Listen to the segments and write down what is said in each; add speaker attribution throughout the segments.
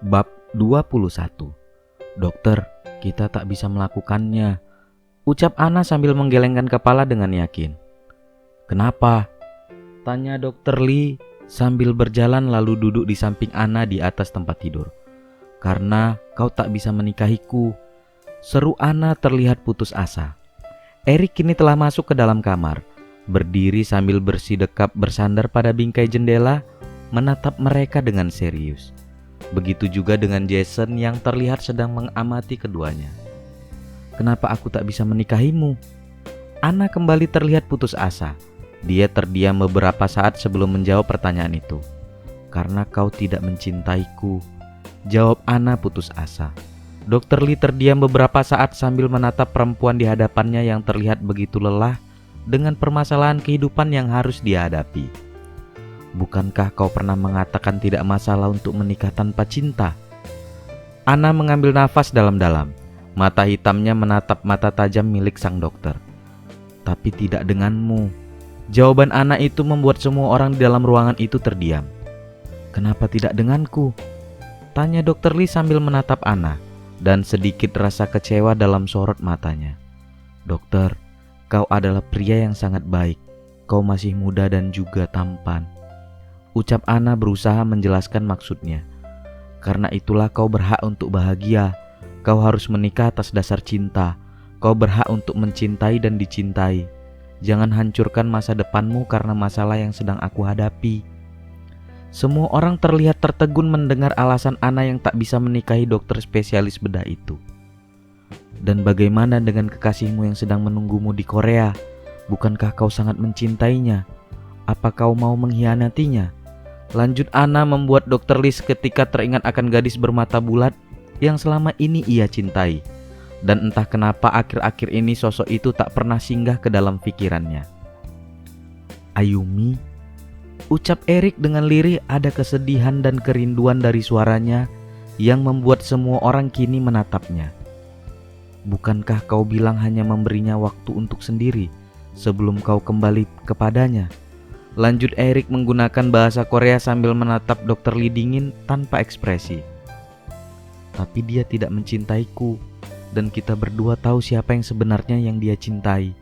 Speaker 1: Bab 21. Dokter, kita tak bisa melakukannya, ucap Ana sambil menggelengkan kepala dengan yakin. Kenapa? Tanya Dokter Lee sambil berjalan lalu duduk di samping Ana di atas tempat tidur. Karena kau tak bisa menikahiku, seru Ana terlihat putus asa. Erik kini telah masuk ke dalam kamar, berdiri sambil bersidekap bersandar pada bingkai jendela, menatap mereka dengan serius. Begitu juga dengan Jason yang terlihat sedang mengamati keduanya. Kenapa aku tak bisa menikahimu? Ana kembali terlihat putus asa. Dia terdiam beberapa saat sebelum menjawab pertanyaan itu. Karena kau tidak mencintaiku, jawab Ana putus asa. Dokter Lee terdiam beberapa saat sambil menatap perempuan di hadapannya yang terlihat begitu lelah dengan permasalahan kehidupan yang harus dia hadapi. Bukankah kau pernah mengatakan tidak masalah untuk menikah tanpa cinta? Ana mengambil nafas dalam-dalam. Mata hitamnya menatap mata tajam milik sang dokter. Tapi tidak denganmu. Jawaban Ana itu membuat semua orang di dalam ruangan itu terdiam. Kenapa tidak denganku? Tanya Dokter Lee sambil menatap Ana, dan sedikit rasa kecewa dalam sorot matanya. Dokter, kau adalah pria yang sangat baik. Kau masih muda dan juga tampan, ucap Ana berusaha menjelaskan maksudnya. Karena itulah kau berhak untuk bahagia. Kau harus menikah atas dasar cinta. Kau berhak untuk mencintai dan dicintai. Jangan hancurkan masa depanmu karena masalah yang sedang aku hadapi. Semua orang terlihat tertegun mendengar alasan Ana yang tak bisa menikahi dokter spesialis bedah itu. Dan bagaimana dengan kekasihmu yang sedang menunggumu di Korea? Bukankah kau sangat mencintainya? Apa kau mau mengkhianatinya? Lanjut Ana membuat Dokter Lee seketika teringat akan gadis bermata bulat yang selama ini ia cintai. Dan entah kenapa akhir-akhir ini sosok itu tak pernah singgah ke dalam pikirannya. Ayumi, ucap Erik dengan lirih, ada kesedihan dan kerinduan dari suaranya yang membuat semua orang kini menatapnya. Bukankah kau bilang hanya memberinya waktu untuk sendiri sebelum kau kembali kepadanya? Lanjut Erik menggunakan bahasa Korea sambil menatap Dokter Lee dingin tanpa ekspresi. Tapi dia tidak mencintaiku, dan kita berdua tahu siapa yang sebenarnya yang dia cintai,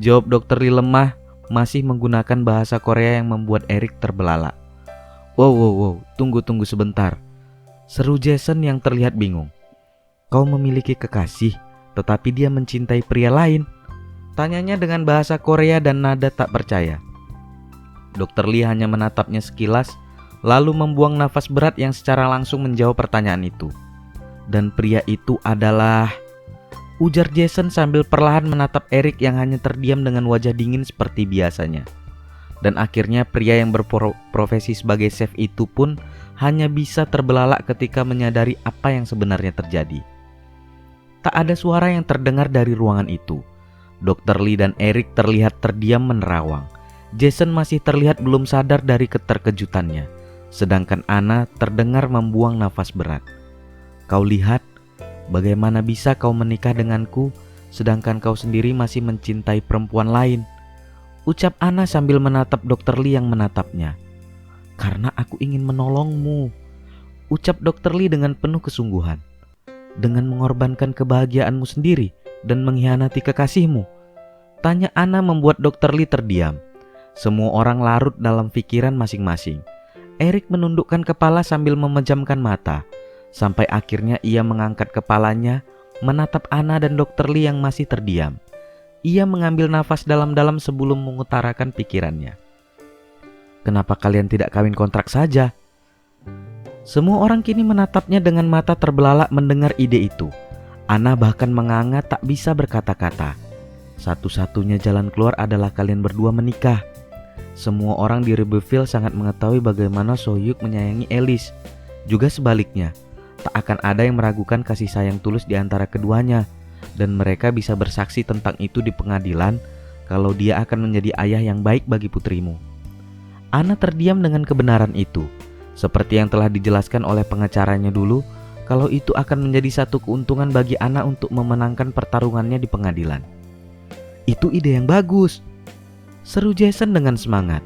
Speaker 1: jawab Dokter Lee lemah, masih menggunakan bahasa Korea yang membuat Erik terbelalak. Wow, tunggu sebentar, seru Jason yang terlihat bingung. Kau memiliki kekasih, tetapi dia mencintai pria lain? Tanyanya dengan bahasa Korea dan nada tak percaya. Dokter Lee hanya menatapnya sekilas, lalu membuang nafas berat yang secara langsung menjawab pertanyaan itu. Dan pria itu adalah... ujar Jason sambil perlahan menatap Erik yang hanya terdiam dengan wajah dingin seperti biasanya. Dan akhirnya pria yang berprofesi sebagai chef itu pun hanya bisa terbelalak ketika menyadari apa yang sebenarnya terjadi. Tak ada suara yang terdengar dari ruangan itu. Dokter Lee dan Erik terlihat terdiam menerawang. Jason masih terlihat belum sadar dari keterkejutannya, sedangkan Ana terdengar membuang nafas berat. Kau lihat, bagaimana bisa kau menikah denganku, sedangkan kau sendiri masih mencintai perempuan lain, ucap Ana sambil menatap Dokter Lee yang menatapnya. Karena aku ingin menolongmu, ucap Dokter Lee dengan penuh kesungguhan. Dengan mengorbankan kebahagiaanmu sendiri dan mengkhianati kekasihmu? Tanya Ana membuat Dokter Lee terdiam. Semua orang larut dalam pikiran masing-masing. Erik menundukkan kepala sambil memejamkan mata, sampai akhirnya ia mengangkat kepalanya, menatap Ana dan Dokter Lee yang masih terdiam. Ia mengambil nafas dalam-dalam sebelum mengutarakan pikirannya. Kenapa kalian tidak kawin kontrak saja? Semua orang kini menatapnya dengan mata terbelalak mendengar ide itu. Ana bahkan menganga tak bisa berkata-kata. Satu-satunya jalan keluar adalah kalian berdua menikah. Semua orang di Riverville sangat mengetahui bagaimana Sohyuk menyayangi Alice. Juga sebaliknya, tak akan ada yang meragukan kasih sayang tulus di antara keduanya. Dan mereka bisa bersaksi tentang itu di pengadilan kalau dia akan menjadi ayah yang baik bagi putrimu. Ana terdiam dengan kebenaran itu. Seperti yang telah dijelaskan oleh pengacaranya dulu, kalau itu akan menjadi satu keuntungan bagi Ana untuk memenangkan pertarungannya di pengadilan. Itu ide yang bagus, seru Jason dengan semangat.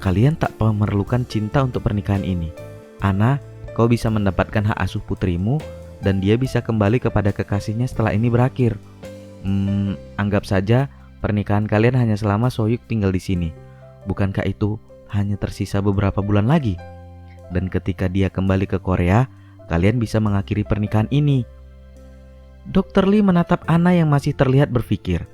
Speaker 1: Kalian tak memerlukan cinta untuk pernikahan ini. Ana, kau bisa mendapatkan hak asuh putrimu dan dia bisa kembali kepada kekasihnya setelah ini berakhir. Anggap saja pernikahan kalian hanya selama Soyuk tinggal di sini. Bukankah itu hanya tersisa beberapa bulan lagi? Dan ketika dia kembali ke Korea, kalian bisa mengakhiri pernikahan ini. Dr. Lee menatap Anna yang masih terlihat berpikir.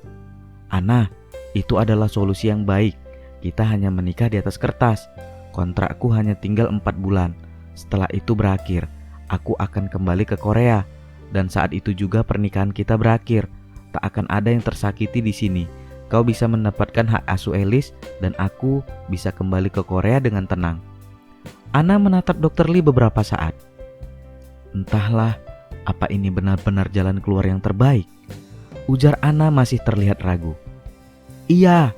Speaker 1: Anna, itu adalah solusi yang baik. Kita hanya menikah di atas kertas. Kontrakku hanya tinggal 4 bulan. Setelah itu berakhir, aku akan kembali ke Korea. Dan saat itu juga pernikahan kita berakhir. Tak akan ada yang tersakiti di sini. Kau bisa mendapatkan hak asuh Alice dan aku bisa kembali ke Korea dengan tenang. Anna menatap Dr. Lee beberapa saat. Entahlah, apa ini benar-benar jalan keluar yang terbaik? Ujar Anna masih terlihat ragu. Iya,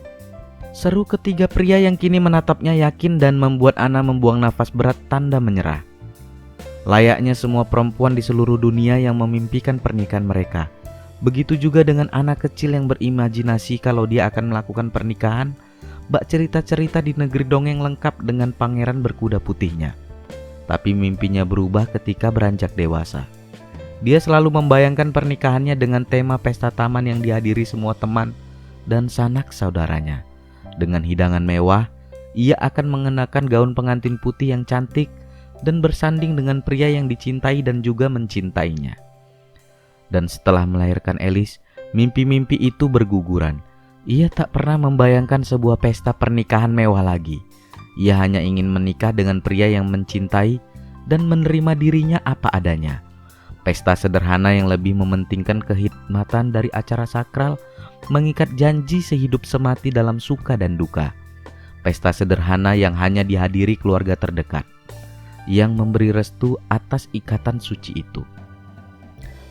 Speaker 1: seru ketiga pria yang kini menatapnya yakin dan membuat Anna membuang nafas berat tanda menyerah. Layaknya semua perempuan di seluruh dunia yang memimpikan pernikahan mereka. Begitu juga dengan anak kecil yang berimajinasi kalau dia akan melakukan pernikahan, bak cerita-cerita di negeri dongeng lengkap dengan pangeran berkuda putihnya. Tapi mimpinya berubah ketika beranjak dewasa. Dia selalu membayangkan pernikahannya dengan tema pesta taman yang dihadiri semua teman dan sanak saudaranya. Dengan hidangan mewah, ia akan mengenakan gaun pengantin putih yang cantik dan bersanding dengan pria yang dicintai dan juga mencintainya. Dan setelah melahirkan Alice, mimpi-mimpi itu berguguran. Ia tak pernah membayangkan sebuah pesta pernikahan mewah lagi. Ia hanya ingin menikah dengan pria yang mencintai dan menerima dirinya apa adanya. Pesta sederhana yang lebih mementingkan kehikmatan dari acara sakral, mengikat janji sehidup semati dalam suka dan duka. Pesta sederhana yang hanya dihadiri keluarga terdekat, yang memberi restu atas ikatan suci itu.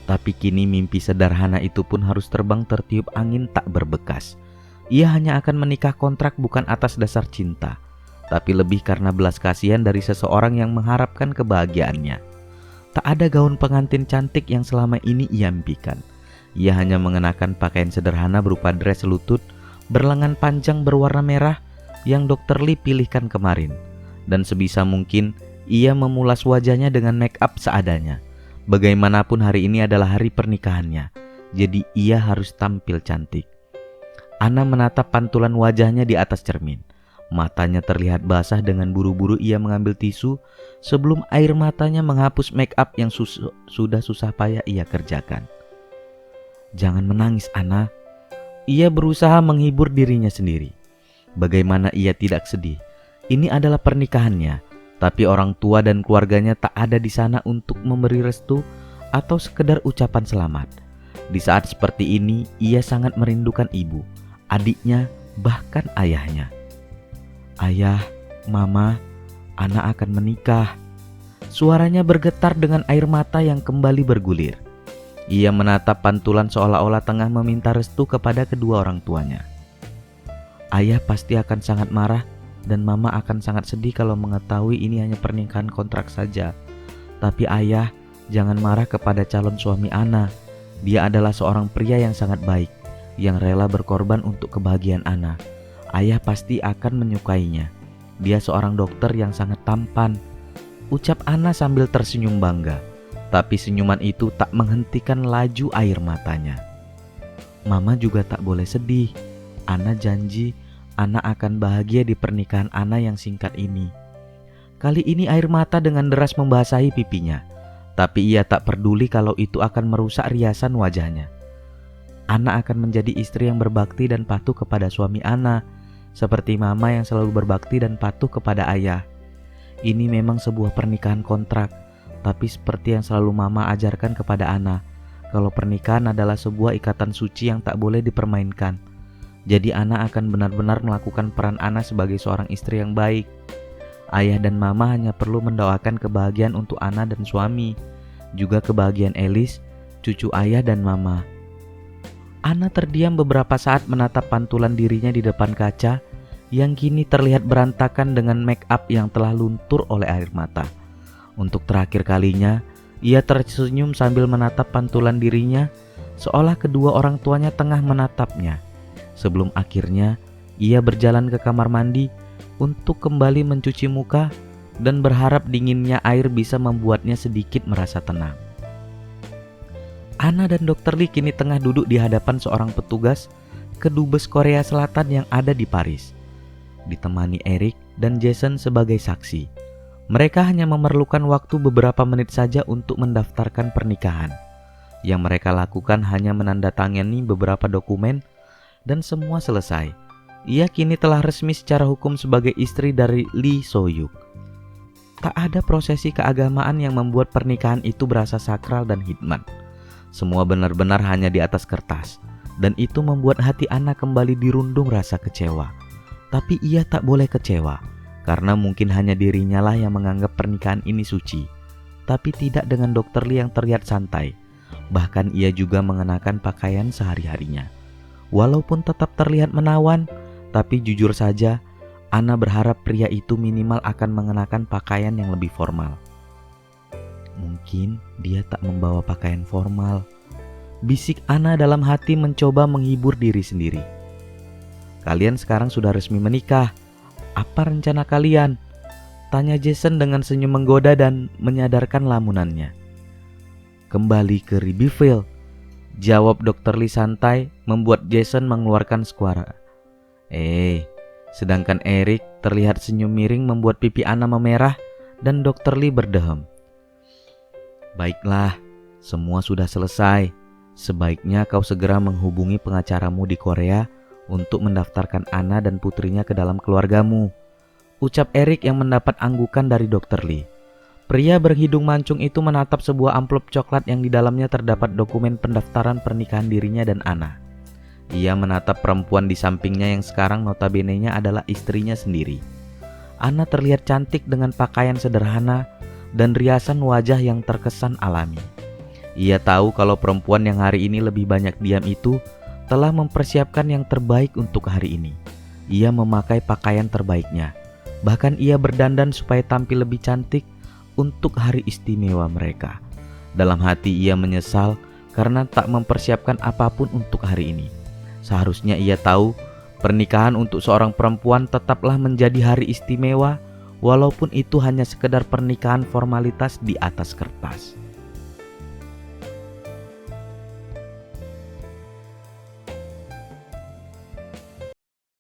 Speaker 1: Tapi kini mimpi sederhana itu pun harus terbang tertiup angin tak berbekas. Ia hanya akan menikah kontrak bukan atas dasar cinta, tapi lebih karena belas kasihan dari seseorang yang mengharapkan kebahagiaannya. Tak ada gaun pengantin cantik yang selama ini ia impikan. Ia hanya mengenakan pakaian sederhana berupa dress lutut berlengan panjang berwarna merah yang Dr. Lee pilihkan kemarin. Dan sebisa mungkin ia memulas wajahnya dengan make up seadanya. Bagaimanapun hari ini adalah hari pernikahannya, jadi ia harus tampil cantik. Anna menatap pantulan wajahnya di atas cermin. Matanya terlihat basah dengan buru-buru ia mengambil tisu sebelum air matanya menghapus make up yang sudah susah payah ia kerjakan. Jangan menangis, Anna. Ia berusaha menghibur dirinya sendiri. Bagaimana ia tidak sedih? Ini adalah pernikahannya. Tapi orang tua dan keluarganya tak ada di sana untuk memberi restu atau sekedar ucapan selamat. Di saat seperti ini, ia sangat merindukan ibu, adiknya, bahkan ayahnya. Ayah, mama, Anna akan menikah. Suaranya bergetar dengan air mata yang kembali bergulir. Ia menatap pantulan seolah-olah tengah meminta restu kepada kedua orang tuanya. Ayah pasti akan sangat marah. Dan mama akan sangat sedih kalau mengetahui ini hanya pernikahan kontrak saja. Tapi ayah, jangan marah kepada calon suami Anna. Dia adalah seorang pria yang sangat baik, yang rela berkorban untuk kebahagiaan Anna. Ayah pasti akan menyukainya. Dia seorang dokter yang sangat tampan. Ucap Anna sambil tersenyum bangga. Tapi senyuman itu tak menghentikan laju air matanya. Mama juga tak boleh sedih. Anna janji Anna akan bahagia di pernikahan Anna yang singkat ini. Kali ini air mata dengan deras membasahi pipinya. Tapi ia tak peduli kalau itu akan merusak riasan wajahnya. Anna akan menjadi istri yang berbakti dan patuh kepada suami Anna. Seperti mama yang selalu berbakti dan patuh kepada ayah. Ini memang sebuah pernikahan kontrak. Tapi seperti yang selalu mama ajarkan kepada Anna. Kalau pernikahan adalah sebuah ikatan suci yang tak boleh dipermainkan. Jadi Anna akan benar-benar melakukan peran Anna sebagai seorang istri yang baik. Ayah dan mama hanya perlu mendoakan kebahagiaan untuk Anna dan suami, juga kebahagiaan Alice, cucu ayah dan mama. Anna terdiam beberapa saat menatap pantulan dirinya di depan kaca yang kini terlihat berantakan dengan make up yang telah luntur oleh air mata. Untuk terakhir kalinya, ia tersenyum sambil menatap pantulan dirinya seolah kedua orang tuanya tengah menatapnya. Sebelum akhirnya ia berjalan ke kamar mandi untuk kembali mencuci muka dan berharap dinginnya air bisa membuatnya sedikit merasa tenang. Anna dan Dr. Lee kini tengah duduk di hadapan seorang petugas kedubes Korea Selatan yang ada di Paris, ditemani Eric dan Jason sebagai saksi. Mereka hanya memerlukan waktu beberapa menit saja untuk mendaftarkan pernikahan. Yang mereka lakukan hanya menandatangani beberapa dokumen dan semua selesai. Ia kini telah resmi secara hukum sebagai istri dari Lee So-hyuk. Tak ada prosesi keagamaan yang membuat pernikahan itu berasa sakral dan hikmat. Semua benar-benar hanya di atas kertas, dan itu membuat hati Anna kembali dirundung rasa kecewa. Tapi ia tak boleh kecewa, karena mungkin hanya dirinya lah yang menganggap pernikahan ini suci. Tapi tidak dengan Dr. Lee yang terlihat santai. Bahkan ia juga mengenakan pakaian sehari-harinya. Walaupun tetap terlihat menawan, tapi jujur saja, Anna berharap pria itu minimal akan mengenakan pakaian yang lebih formal. Mungkin dia tak membawa pakaian formal, bisik Anna dalam hati mencoba menghibur diri sendiri. Kalian sekarang sudah resmi menikah. Apa rencana kalian? Tanya Jason dengan senyum menggoda dan menyadarkan lamunannya. Kembali ke Ribyville, jawab Dr. Lee santai, membuat Jason mengeluarkan suara. Sedangkan Eric terlihat senyum miring membuat pipi Anna memerah dan Dr. Lee berdehem. Baiklah, semua sudah selesai. Sebaiknya kau segera menghubungi pengacaramu di Korea untuk mendaftarkan Anna dan putrinya ke dalam keluargamu, ucap Eric yang mendapat anggukan dari Dr. Lee. Pria berhidung mancung itu menatap sebuah amplop coklat yang di dalamnya terdapat dokumen pendaftaran pernikahan dirinya dan Anna. Ia menatap perempuan di sampingnya yang sekarang notabene-nya adalah istrinya sendiri. Anna terlihat cantik dengan pakaian sederhana dan riasan wajah yang terkesan alami. Ia tahu kalau perempuan yang hari ini lebih banyak diam itu telah mempersiapkan yang terbaik untuk hari ini. Ia memakai pakaian terbaiknya. Bahkan ia berdandan supaya tampil lebih cantik untuk hari istimewa mereka. Dalam hati ia menyesal karena tak mempersiapkan apapun untuk hari ini. Seharusnya ia tahu pernikahan untuk seorang perempuan tetaplah menjadi hari istimewa, walaupun itu hanya sekedar pernikahan formalitas di atas kertas.